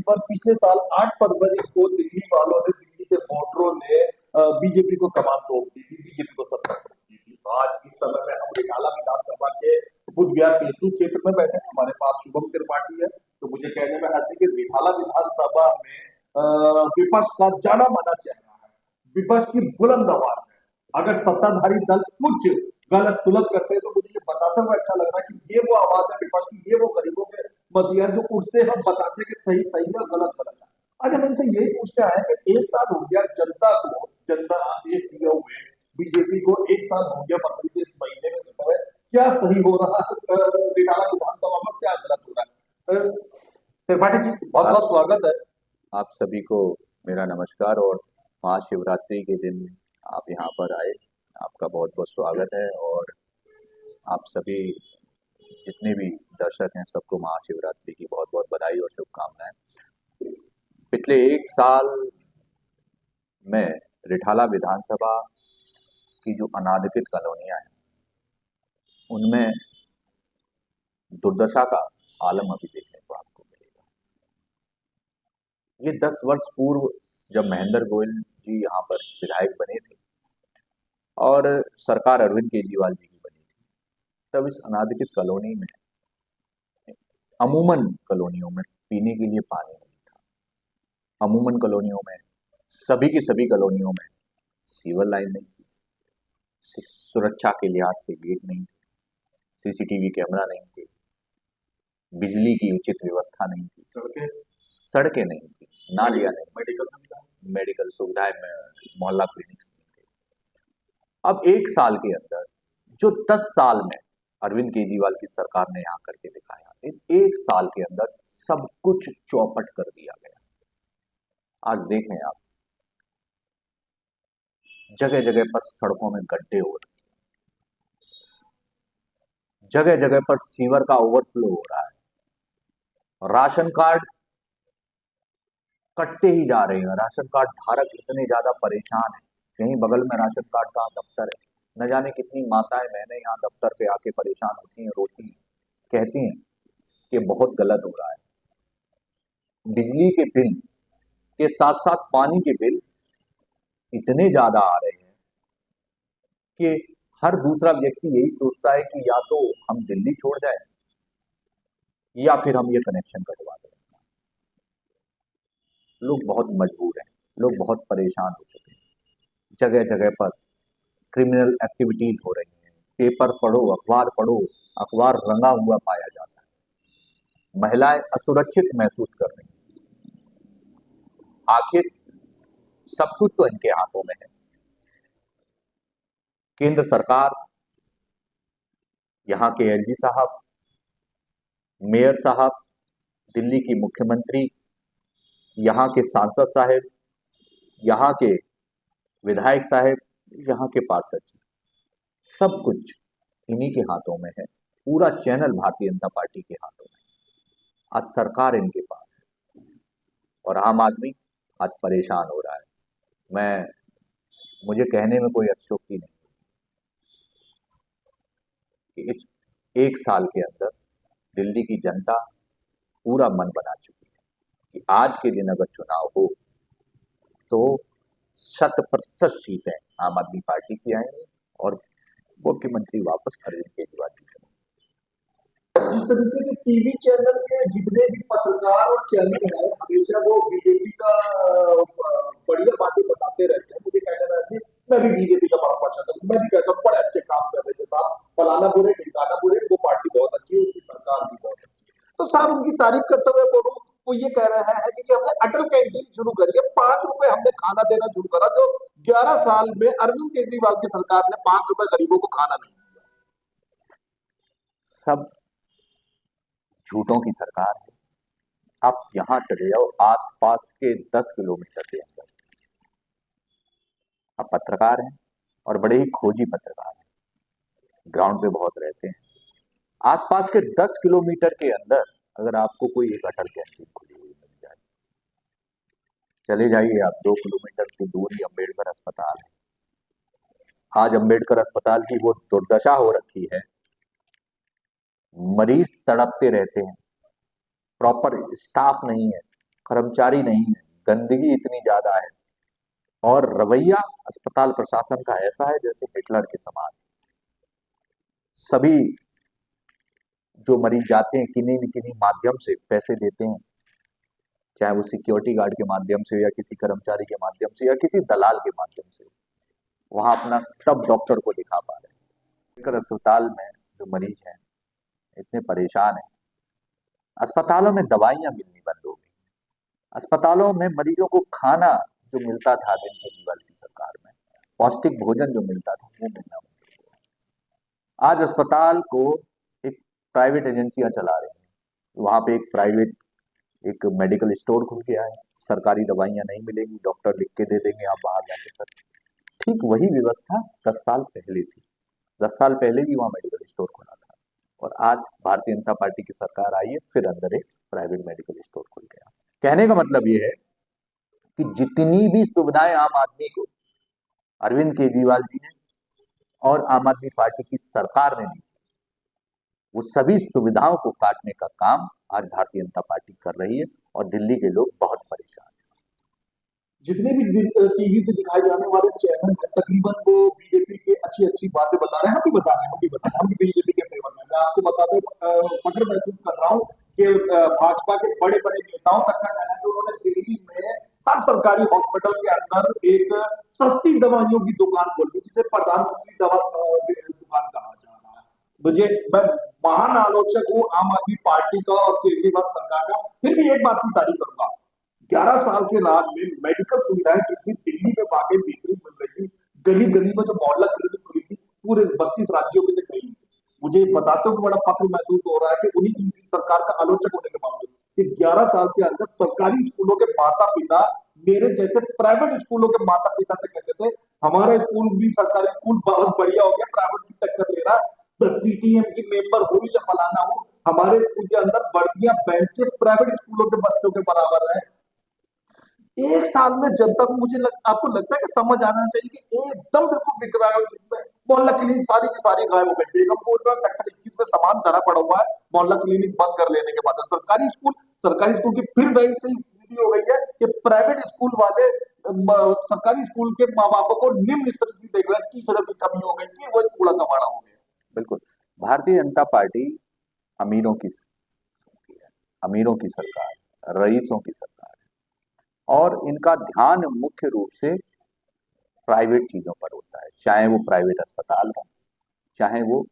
पर पिछले साल 8 फरवरी को दिल्ली वालों ने, दिल्ली के वोटरों ने बीजेपी को कमान सौंप दी थी, बीजेपी को सत्ता सौंप दी थी। तो आज इस समय में हम रिटाला विधानसभा के बुध विहार केसरी क्षेत्र में बैठे हैं। हमारे पास शुभम त्रिपाठी है। तो मुझे कहने में हर्ष है कि रिठाला विधानसभा में विपक्ष का जाना माना चेहरा है, विपक्ष की बुलंद आवाज है। अगर सत्ताधारी दल कुछ गलत सुलत करते हैं तो मुझे ये बताते हुए अच्छा लगता है कि ये वो आवाज है विपक्ष की, ये वो गरीबों के मसीहा जो उठते हम बताते हैं कि सही सही है, गलत गलत है। आज हम इनसे यही पूछते आए हैं कि एक साल हो गया जनता को, जनता आदेश दिए हुए बीजेपी को एक साल हो गया, फरवरी के इस महीने में जो है क्या सही हो रहा है रिटाला विधानसभा में, क्या गलत हो रहा है। त्रिपाठी जी बहुत बहुत स्वागत है। आप सभी को मेरा नमस्कार और महाशिवरात्रि के दिन आप यहाँ पर आए, आपका बहुत बहुत स्वागत है। और आप सभी जितने भी दर्शक हैं सबको महाशिवरात्रि की बहुत बहुत बधाई और शुभकामनाएं। पिछले एक साल में रिठाला विधानसभा की जो अनाधिकृत कॉलोनियां हैं उनमें दुर्दशा का आलम अभी देखने को आपको मिलेगा। ये 10 वर्ष पूर्व जब महेंद्र गोयल जी यहाँ पर विधायक बने थे और सरकार अरविंद केजरीवाल जी की बनी थी, तब इस अनाधिकृत कॉलोनी में, अमूमन कॉलोनियों में पीने के लिए पानी नहीं था। अमूमन कॉलोनियों में, सभी की सभी कॉलोनियों में सीवर लाइन नहीं थी, सुरक्षा के लिहाज से गेट नहीं थे, सीसीटीवी कैमरा नहीं थे, बिजली की उचित व्यवस्था नहीं थी, सड़कें नहीं थी, नालियां नहीं, मेडिकल सुविधाएं, मोहल्ला क्लिनिक्स नहीं थे। अब एक साल के अंदर जो 10 साल में अरविंद केजरीवाल की सरकार ने यहाँ करके दिखाया, एक साल के अंदर सब कुछ चौपट कर दिया गया। आज देखें आप, जगह जगह पर सड़कों में गड्ढे हो रहे हैं, जगह जगह पर सीवर का ओवरफ्लो हो रहा है, राशन कार्ड कटते ही जा रहे हैं, राशन कार्ड धारक इतने ज्यादा परेशान है। कहीं बगल में राशन कार्ड का दफ्तर है, न जाने कितनी माताएं बहनें यहाँ दफ्तर पे आके परेशान होती हैं, रोती हैं, कहती हैं कि बहुत गलत हो रहा है। बिजली के बिल के साथ साथ पानी के बिल इतने ज्यादा आ रहे हैं कि हर दूसरा व्यक्ति यही सोचता है कि या तो हम दिल्ली छोड़ जाए या फिर हम ये कनेक्शन कटवा दें। लोग बहुत मजबूर हैं, लोग बहुत परेशान हो चुके हैं। जगह जगह पर क्रिमिनल एक्टिविटीज हो रही हैं, पेपर पढ़ो, अखबार रंगा हुआ पाया जाता है, महिलाएं असुरक्षित महसूस कर रही हैं। आखिर सब कुछ तो इनके हाथों में है। केंद्र सरकार, यहाँ के एलजी साहब, मेयर साहब, दिल्ली की मुख्यमंत्री, यहाँ के सांसद साहब, यहाँ के विधायक साहब, यहाँ के पार्षद जी, सब कुछ इन्हीं के हाथों में है। पूरा चैनल भारतीय जनता पार्टी के हाथों में है। आज सरकार इनके पास है और आम आदमी आज परेशान हो रहा है। मुझे कहने में कोई अतिशयोक्ति नहीं कि इस एक साल के अंदर दिल्ली की जनता पूरा मन बना चुकी है कि आज के दिन अगर चुनाव हो तो 100% सीटें आम आदमी पार्टी की आएंगी और मुख्यमंत्री वापस अरविंद केजरीवाल जी से। जिस तरीके से टीवी चैनल के जितने भी पत्रकार और चैनल है, हमेशा वो बीजेपी का बढ़िया बातें बताते रहते हैं। मुझे कहना है मैं भी बीजेपी का बड़ा पसंद हूँ, मैं भी कहता हूँ बड़े अच्छे काम कर रहे थे साहब, फलाना बुरे ढिकाना बुरे, वो पार्टी बहुत अच्छी है, उसकी सरकार भी बहुत अच्छी है। तो साहब उनकी तारीफ करते हुए बोलूं, वो ये कह रहे हैं कि हमने अटल कैंटीन शुरू करी है, 5 रुपए हमने खाना देना शुरू करा, जो 11 साल में अरविंद केजरीवाल की सरकार ने 5 रुपए गरीबों को खाना नहीं दिया। सब झूठों की सरकार है। आप यहां चले जाओ, आसपास के 10 किलोमीटर के अंदर, आप पत्रकार हैं और बड़े ही खोजी पत्रकार हैं, ग्राउंड पे बहुत रहते हैं। आसपास के 10 किलोमीटर के अंदर अगर आपको कोई एक अटल कैंटीन खुली हुई मिल जाए, चले जाइए आप 2 किलोमीटर की दूर ही अम्बेडकर अस्पताल है। आज अम्बेडकर अस्पताल की वो दुर्दशा हो रखी है, मरीज तड़पते रहते हैं, प्रॉपर स्टाफ नहीं है, कर्मचारी नहीं है, गंदगी इतनी ज्यादा है और रवैया अस्पताल प्रशासन का ऐसा है जैसे हिटलर के समान। सभी जो मरीज जाते हैं किन्हीं न किन्हीं माध्यम से पैसे देते हैं, चाहे वो सिक्योरिटी गार्ड के माध्यम से या किसी कर्मचारी के माध्यम से या किसी दलाल के माध्यम से, वहां अपना तब डॉक्टर को दिखा पा रहे हैं। लेकर अस्पताल में जो मरीज हैं इतने परेशान हैं, अस्पतालों में दवाइयां मिलनी बंद हो गई, अस्पतालों में मरीजों को खाना जो मिलता था दिन केजरीवाल की सरकार में, पौष्टिक भोजन जो मिलता था वो मिलना बंद हो गया। आज अस्पताल को एक प्राइवेट एजेंसियां चला रही हैं, वहां पे एक मेडिकल स्टोर खुल गया है, सरकारी दवाइयां नहीं मिलेंगी, डॉक्टर लिख के दे देंगे, आप बाहर जाके कर। ठीक वही व्यवस्था 10 साल पहले थी, 10 साल पहले भी वहां मेडिकल स्टोर खुला था और आज भारतीय जनता पार्टी की सरकार आई है, फिर अंदर एक प्राइवेट मेडिकल स्टोर खुल गया। कहने का मतलब ये है कि जितनी भी सुविधाएं आम आदमी को अरविंद केजरीवाल जी ने और आम आदमी पार्टी की सरकार ने दी, वो सभी सुविधाओं को काटने का काम आज भारतीय जनता पार्टी कर रही है और दिल्ली के लोग बहुत परेशान हैं। जितने भी टीवी पे दिखाए जाने वाले चैनल है, तकरीबन वो बीजेपी के अच्छी अच्छी बातें बता रहे हैं, हम भी बता रहे हैं, हम भी बता रहे हैं, हम भी बीजेपी के फेवर में। मैं आपको बताता हूँ, फख्र महसूस कर रहा हूँ कि भाजपा के बड़े बड़े नेताओं तक का कहना है कि उन्होंने दिल्ली में हर सरकारी हॉस्पिटल के अंदर एक सस्ती दवाइयों की दुकान खोली, जिसे प्रधानमंत्री दवा दुकान कहा जा रहा है। मुझे, मैं महान आलोचक हूँ आम आदमी पार्टी का और केजरीवाल सरकार का, फिर भी एक बात की तारीफ करूंगा, 11 साल के राज में मेडिकल सुविधाएं जितनी दिल्ली में वाकई बेहतरीन मिल रही थी, गली गली में जो मोहल्ला क्लिनिक खुली थी, पूरे 32 राज्यों में से कहीं। मुझे बताते हुए बड़ा फख्र महसूस हो रहा है कि उन्हीं की सरकार का आलोचक होने के बावजूद कि 11 साल के अंदर सरकारी स्कूलों के माता पिता मेरे जैसे प्राइवेट स्कूलों के माता पिता से कहते थे हमारा स्कूल भी सरकारी स्कूल बहुत बढ़िया हो गया, प्राइवेट की टक्कर ले रहा है, पीटीएम की मेंबर हो या फलाना हो, हमारे स्कूल के अंदर वर्दियां बेंचेस प्राइवेट स्कूलों के बच्चों के बराबर है। 1 साल में जनता को आपको लगता है कि समझ आना चाहिए कि एकदम बिल्कुल विकराल मोहल्ला क्लिनिक सारी की सारी गायब हो गई। बेगमपुर में सेक्टर 21 में सामान धरा पड़ा हुआ है, मोहल्ला क्लिनिक बंद कर लेने के बाद सरकारी स्कूल की फिर वही सही स्थिति हो गई है कि प्राइवेट स्कूल वाले सरकारी स्कूल के माँ बापों को निम्न स्तर से देख रहे हैं, टीचरों की कमी हो गई, फिर वही कूड़ा कबाड़ा हो गया। बिल्कुल, भारतीय जनता पार्टी अमीरों की अमीरों की सरकार, रईसों की सरकार है और इनका ध्यान मुख्य रूप से प्राइवेट चीजों पर होता है, चाहे वो प्राइवेट अस्पताल हो, चाहे वो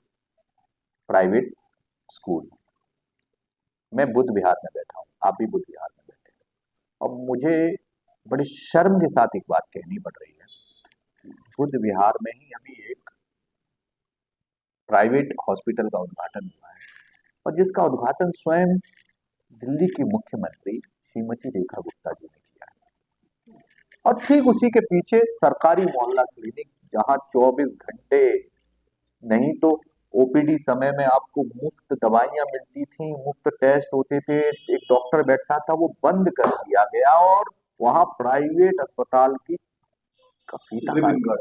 प्राइवेट स्कूल हो। मैं बुद्ध विहार में बैठा हूँ, आप भी बुद्ध विहार में बैठे हैं और मुझे बड़ी शर्म के साथ एक बात कहनी पड़ रही है। बुद्ध विहार में ही अभी एक प्राइवेट हॉस्पिटल का उद्घाटन हुआ है और जिसका उद्घाटन स्वयं दिल्ली की मुख्यमंत्री श्रीमती रेखा गुप्ता जी ने किया है और ठीक उसी के पीछे सरकारी मोहल्ला क्लिनिक, जहां 24 घंटे नहीं तो ओपीडी समय में आपको मुफ्त दवाइयां मिलती थी, मुफ्त टेस्ट होते थे, एक डॉक्टर बैठता था, वो बंद कर दिया गया और वहां प्राइवेट अस्पताल की फीता काट।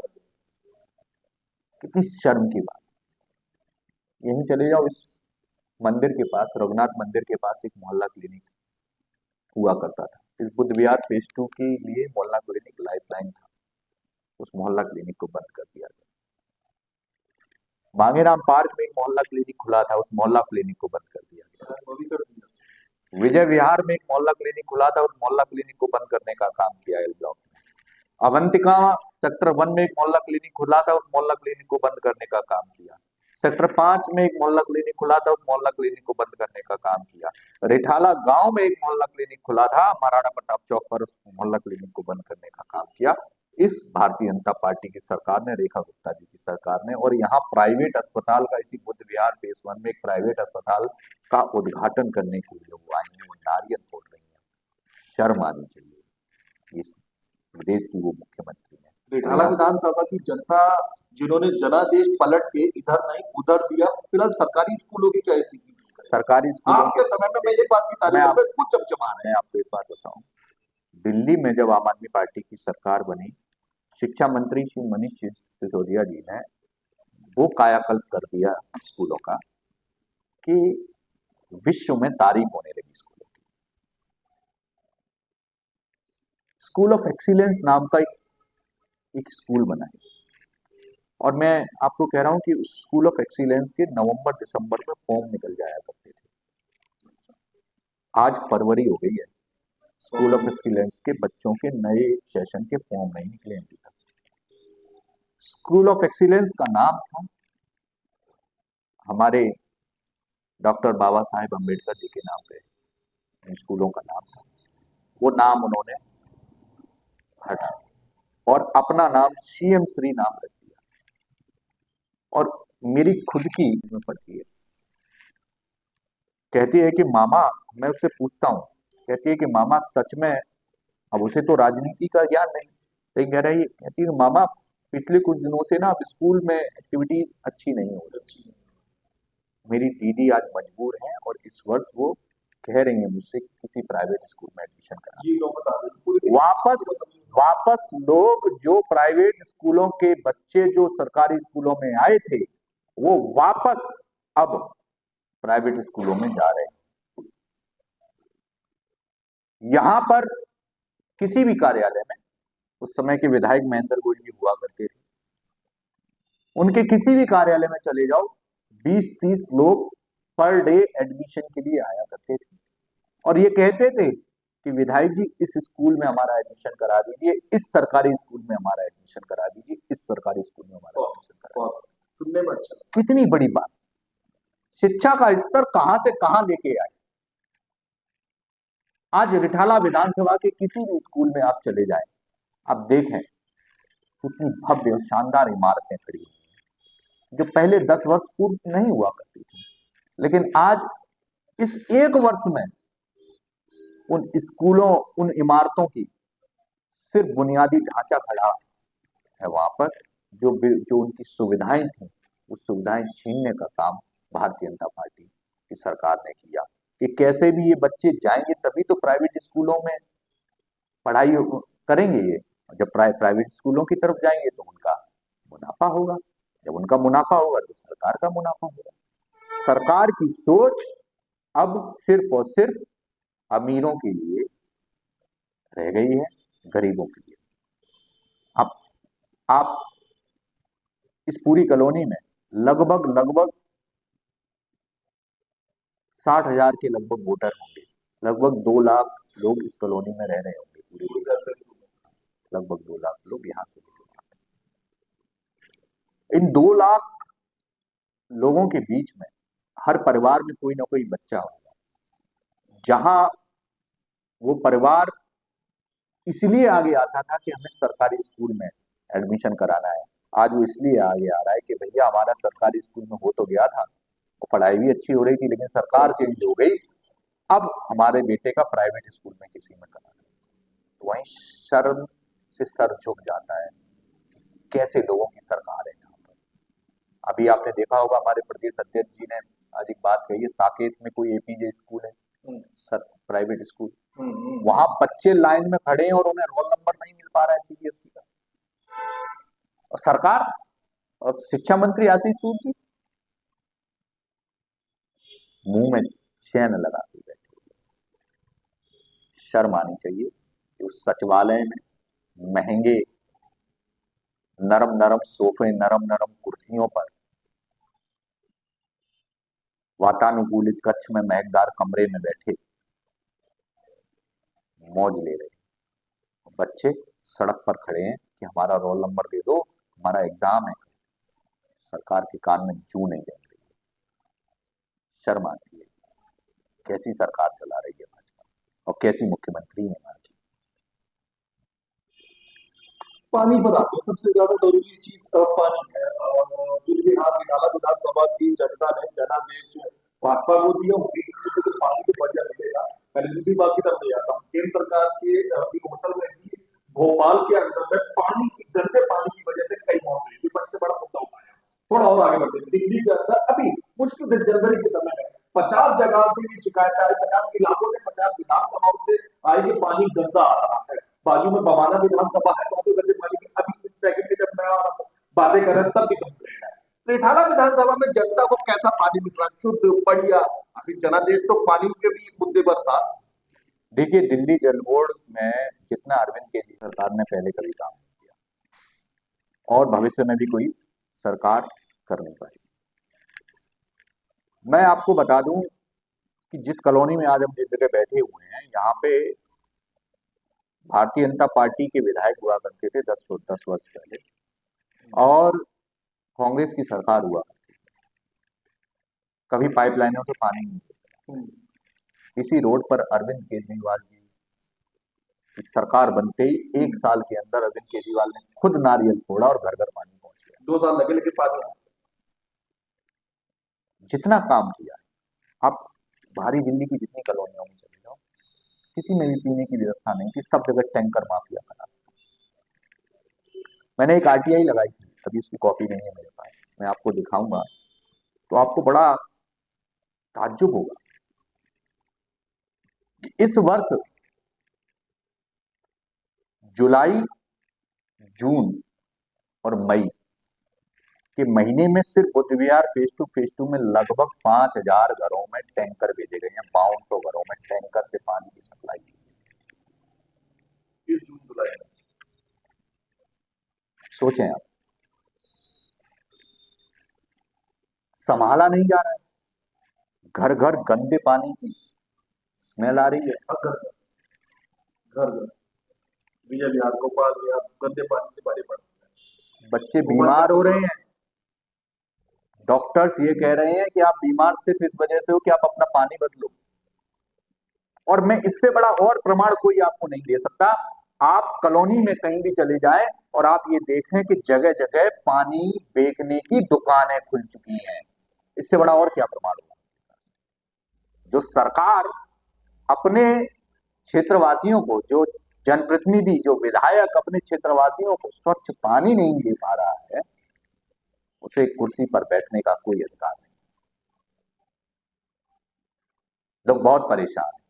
कितनी शर्म की बात। यहीं चले जाओ, इस मंदिर के पास, रघुनाथ मंदिर के पास एक मोहल्ला क्लिनिक हुआ करता था। इस बुद्ध विहार फेज 2 के लिए मोहल्ला क्लिनिक लाइफलाइन था, उस मोहल्ला क्लिनिक को बंद कर दिया गया। मांगेराम पार्क में एक मोहल्ला क्लिनिक खुला था, उस मोहल्ला क्लिनिक को बंद कर दिया गया। विजय विहार में एक मोहल्ला क्लिनिक खुला था, उस मोहल्ला क्लिनिक को बंद करने का काम किया एल ब्लॉक में। अवंतिका सेक्टर 1 में एक मोहल्ला क्लिनिक खुला था, उस मोहल्ला क्लिनिक को बंद करने का काम किया। सेक्टर 5 में एक मोहल्ला क्लिनिक खुला था, उस मोहल्ला क्लिनिक को बंद करने का काम किया। रिठाला गांव में एक मोहल्ला क्लिनिक खुला था, महाराणा प्रताप चौक पर, उस मोहल्ला क्लिनिक को बंद करने का काम किया इस भारतीय जनता पार्टी की सरकार ने, रेखा गुप्ता जी की सरकार ने। और यहाँ प्राइवेट अस्पताल का, इसी बुद्ध विहार फेज 1 में एक प्राइवेट अस्पताल का उद्घाटन करने के लिए वो आई है, वो नारियल फोड़ रही है। शर्म आनी चाहिए इस प्रदेश की वो मुख्यमंत्री है। रिठाला विधानसभा की जनता जिन्होंने जनादेश पलट के इधर नहीं उधर दिया, फिलहाल सरकारी स्कूलों की क्या स्थिति है? सरकारी स्कूलों आपके समय में मैं एक बात की तारीफ करूंगा, स्कूल चमचमा रहे हैं। मैं आपको एक बात बताऊं, दिल्ली में जब आम आदमी पार्टी की सरकार बनी, शिक्षा मंत्री श्री मनीष सिसोदिया जी ने वो कायाकल्प कर दिया स्कूलों का कि विश्व में तारीफ होने लगी स्कूलों की। स्कूल ऑफ एक्सीलेंस नाम का एक स्कूल बना है, और मैं आपको कह रहा हूं कि उस स्कूल ऑफ एक्सीलेंस के नवंबर दिसंबर में फॉर्म निकल जाया करते थे। आज फरवरी हो गई है, स्कूल ऑफ एक्सीलेंस के बच्चों के नए सेशन के फॉर्म नहीं निकले अभी तक। स्कूल ऑफ एक्सीलेंस का नाम था हमारे डॉक्टर बाबा साहेब अम्बेडकर जी के नाम पे इन स्कूलों का नाम था। वो नाम उन्होंने हटा और अपना नाम सीएम श्री नाम रख दिया। और मेरी खुद की में पड़ती है, कहती है कि मामा, मैं उससे पूछता हूँ, कहती है कि मामा सच में, अब उसे तो राजनीति का ज्ञान नहीं, लेकिन कह रही, कहती है मामा पिछले कुछ दिनों से ना अब स्कूल में एक्टिविटीज अच्छी नहीं हो रही। मेरी दीदी आज मजबूर है और इस वर्ष वो कह रही है मुझसे किसी प्राइवेट स्कूल में एडमिशन करा। वापस लोग जो प्राइवेट स्कूलों के बच्चे जो सरकारी स्कूलों में आए थे, वो वापस अब प्राइवेट स्कूलों में जा रहे हैं। यहां पर किसी भी कार्यालय में, उस समय के विधायक महेंद्र गोयल जी हुआ करते थे, उनके किसी भी कार्यालय में चले जाओ, 20-30 लोग पर डे एडमिशन के लिए आया करते थे और ये कहते थे कि विधायक जी इस स्कूल में हमारा एडमिशन करा दीजिए, इस सरकारी स्कूल में हमारा एडमिशन करा दीजिए, इस सरकारी स्कूल में हमारा एडमिशन करा दीजिए। सुनने में अच्छा, कितनी बड़ी बात। शिक्षा का स्तर कहां से कहां लेके आए। आज रिठाला विधानसभा के किसी भी स्कूल में आप चले जाएं, आप देखें कितनी भव्य और शानदार इमारतें खड़ी हुई हैं, जो पहले 10 वर्ष पूर्व नहीं हुआ करती थी। लेकिन आज इस एक वर्ष में उन स्कूलों, उन इमारतों की सिर्फ बुनियादी ढांचा खड़ा है वहां पर, जो उनकी सुविधाएं थी, उस सुविधाएं छीनने का काम भारतीय जनता पार्टी की सरकार ने किया। कि कैसे भी ये बच्चे जाएंगे तभी तो प्राइवेट स्कूलों में पढ़ाई करेंगे। ये जब प्राइवेट स्कूलों की तरफ जाएंगे तो उनका मुनाफा होगा, जब उनका मुनाफा होगा तो सरकार का मुनाफा होगा। सरकार की सोच अब सिर्फ और सिर्फ अमीरों के लिए रह गई है, गरीबों के लिए। अब आप इस पूरी कॉलोनी में लगभग 60,000 के लगभग वोटर होंगे, लगभग 2 लाख लोग इस कॉलोनी में रह रहे होंगे, लगभग 2 लाख लोग यहाँ से। इन 2 लाख लोगों के बीच में हर परिवार में कोई ना कोई बच्चा होगा। जहां वो परिवार इसलिए आगे आता था कि हमें सरकारी स्कूल में एडमिशन कराना है, आज वो इसलिए आगे आ रहा है कि भैया हमारा सरकारी स्कूल में हो तो गया था, वो पढ़ाई भी अच्छी हो रही थी, लेकिन सरकार चेंज हो गई, अब हमारे बेटे का प्राइवेट स्कूल में किसी में कराना है। तो वहीं शर्म से सर झुक जाता है, कैसे लोगों की सरकार है यहाँ पर। अभी आपने देखा होगा हमारे प्रदेश अध्यक्ष जी ने आज एक बात कही है, साकेत में कोई एपीजे स्कूल है, सर प्राइवेट स्कूल, वहां बच्चे लाइन में खड़े हैं और उन्हें रोल नंबर नहीं मिल पा रहा है सीबीएसई का। और सरकार और शिक्षा मंत्री आशीष सूद जी मुंह में चैन लगा के बैठे। शर्म आनी चाहिए कि उस सचिवालय में महंगे नरम नरम सोफे, नरम नरम कुर्सियों पर, वातानुकूलित कक्ष में, महकदार कमरे में बैठे मौज ले रहे हैं। बच्चे सड़क पर खड़े हैं कि हमारा रोल नंबर दे दो, हमारा एग्जाम है। सरकार के कान में जू नहीं दे रही। शर्म आती है, कैसी सरकार चला रही है भाजपा और कैसी मुख्यमंत्री है हमारी। पानी पर आते हैं, सबसे ज्यादा जरूरी चीज पानी है। रिठाला विधानसभा की जनता ने जनादेश भाजपा को दिया, तो पानी तो बढ़िया मिलेगा। पहले दूसरी बात की तरफ ले जाता हूँ, केंद्र सरकार के एक होटल में भी भोपाल के अंदर में पानी की, गंदे पानी की वजह से कई मौत हुई, विपक्ष ने बड़ा मुद्दा उठाया। थोड़ा और आगे बढ़ते हैं, दिल्ली के अंदर अभी मुश्किल से जनवरी के समय में 50 जगह से ये शिकायत आई, 50 इलाकों से, 50 विधानसभाओं से आई कि पानी गंदा आ रहा है। बाजू में बवाना विधानसभा है, वहां पे गंदे पानी की अभी इस सेकंड में जब मैं बातें कर रहा तब भी कंप्लेंट है। रिठाला विधानसभा में जनता को कैसा पानी मिल रहा है, शुद्ध बढ़िया। आखिर जनादेश तो पानी के भी मुद्दे पर था। देखिए, दिल्ली जल बोर्ड में जितना जितना अरविंद केजरीवाल सरकार ने पहले कभी काम नहीं किया और भविष्य में भी कोई सरकार कर नहीं पाई। मैं आपको बता दूं कि जिस कॉलोनी में आज हम जिस जगह बैठे हुए हैं, यहाँ पे भारतीय जनता पार्टी के विधायक हुआ करते थे 10 वर्ष पहले, और कांग्रेस की सरकार हुआ करती थी। कभी पाइपलाइनों से पानी नहीं गिरता। इसी रोड पर अरविंद केजरीवाल जी की सरकार बनते ही 1 साल के अंदर अरविंद केजरीवाल ने खुद नारियल फोड़ा और घर घर पानी पहुंच गया। 2 साल लगे लेकिन पानी जितना काम किया है, आप बाहरी दिल्ली की जितनी कॉलोनियों में चले जाओ, किसी में भी पीने की व्यवस्था नहीं थी, सब जगह टैंकर माफिया का राज था। मैंने एक आरटीआई लगाई थी, अभी उसकी कॉपी नहीं है मेरे पास, मैं आपको दिखाऊंगा तो आपको बड़ा ताज्जुब होगा कि इस वर्ष जुलाई, जून और मई के महीने में सिर्फ बुद्ध विहार फेज टू में लगभग 5,000 घरों में टैंकर भेजे गए हैं। 5200 घरों में टैंकर से पानी की सप्लाई की। इस जून जुलाई में सोचें आप, संभाला नहीं जा रहा है। घर घर गंदे पानी की स्मेल आ रही है। घर घर विजय विहार, गोपाल विहार गंदे पानी से भरे पड़े हैं। बच्चे बीमार हो रहे हैं। डॉक्टर्स ये कह रहे हैं कि आप बीमार सिर्फ इस वजह से हो कि आप अपना पानी बदलो। और मैं इससे बड़ा और प्रमाण कोई आपको नहीं दे सकता। आप कॉलोनी में कहीं भी चले जाएं और आप ये देखें कि जगह जगह पानी बेचने की दुकानें खुल चुकी हैं। इससे बड़ा और क्या प्रमाण होगा? जो सरकार अपने क्षेत्रवासियों को, जो जनप्रतिनिधि, जो विधायक अपने क्षेत्रवासियों को स्वच्छ पानी नहीं दे पा रहा है, उसे कुर्सी पर बैठने का कोई अधिकार नहीं। लोग बहुत परेशान हैं,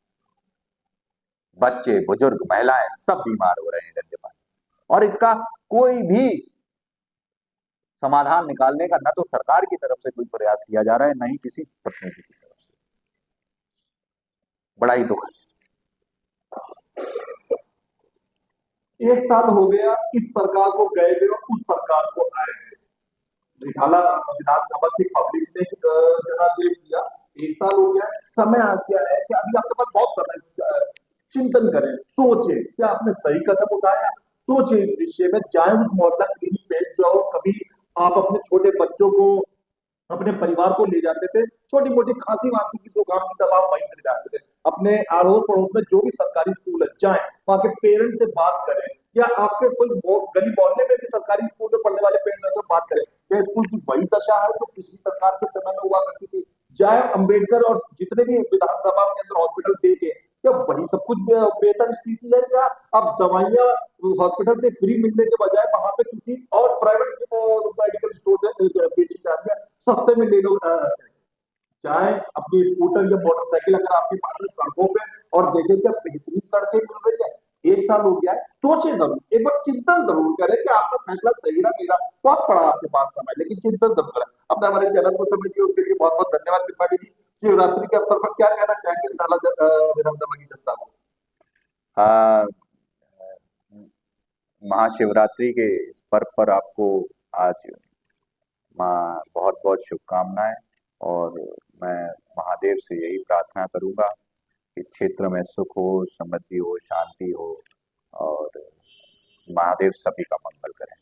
बच्चे, बुजुर्ग, महिलाएं सब बीमार हो रहे हैं गंदे पानी, और इसका कोई भी समाधान निकालने का न तो सरकार की तरफ से कोई प्रयास किया जा रहा है, न ही किसी प्रतिनिधि की तरफ से। बड़ा ही दुख है। 1 साल हो गया इस सरकार को गए हुए और उस सरकार को आए हुए। रिठाला विधानसभा की पब्लिक ने जनाब देख दिया। 1 साल हो गया, समय आ गया है कि अभी आपके पास बहुत समय चिंतन करें, सोचे क्या आपने सही कदम उठाया। सोचे इस विषय में, जाए उस मोहल्ला क्लिनिक पे जाओ। कभी आप अपने छोटे बच्चों को, अपने परिवार को ले जाते थे, छोटी मोटी खांसी वांसी की जुकाम की दवा वहीं ले जाते थे। अपने अड़ोस पड़ोस में जो भी सरकारी स्कूल है, जाए वहां के पेरेंट्स से बात करें, या आपके कोई गली मोहल्ले में भी सरकारी स्कूल में पढ़ने वाले पेरेंट्स से बात करें। क्या स्कूल की वही दशा है जो पिछली सरकार के समय में हुआ करती थी? जाए अंबेडकर और जितने भी विधानसभा के अंदर हॉस्पिटल देखे, क्या वही सब कुछ बेहतर स्थिति है? क्या अब दवाइयां हॉस्पिटल से फ्री मिलने के बजाय वहां पे किसी और प्राइवेट मेडिकल स्टोर से बेची जा रही है, सस्ते में ले लो। चाहे अपनी स्कूटर या मोटरसाइकिल अगर आपके पास है सड़कों पे, और देखें क्या बेहतरीन सड़कें मिल रही है। 1 साल हो गया है, सोचे जरूर, एक बार चिंतन जरूर करें कि आपका फैसला सही ना मेरा। बहुत पड़ा आपके पास समय, लेकिन चिंतन जरूर करें। अपने हमारे चैनल को समय दिए उसके लिए बहुत बहुत धन्यवाद। त्रिपाठी जी, शिवरात्रि के अवसर पर क्या कहना चाहेंगे विधानसभा की जनता को? आ, महाशिवरात्रि के इस पर्व पर आपको आज माँ बहुत बहुत शुभकामनाएं, और मैं महादेव से यही प्रार्थना करूंगा कि क्षेत्र में सुख हो, समृद्धि हो, शांति हो, और महादेव सभी का मंगल करें।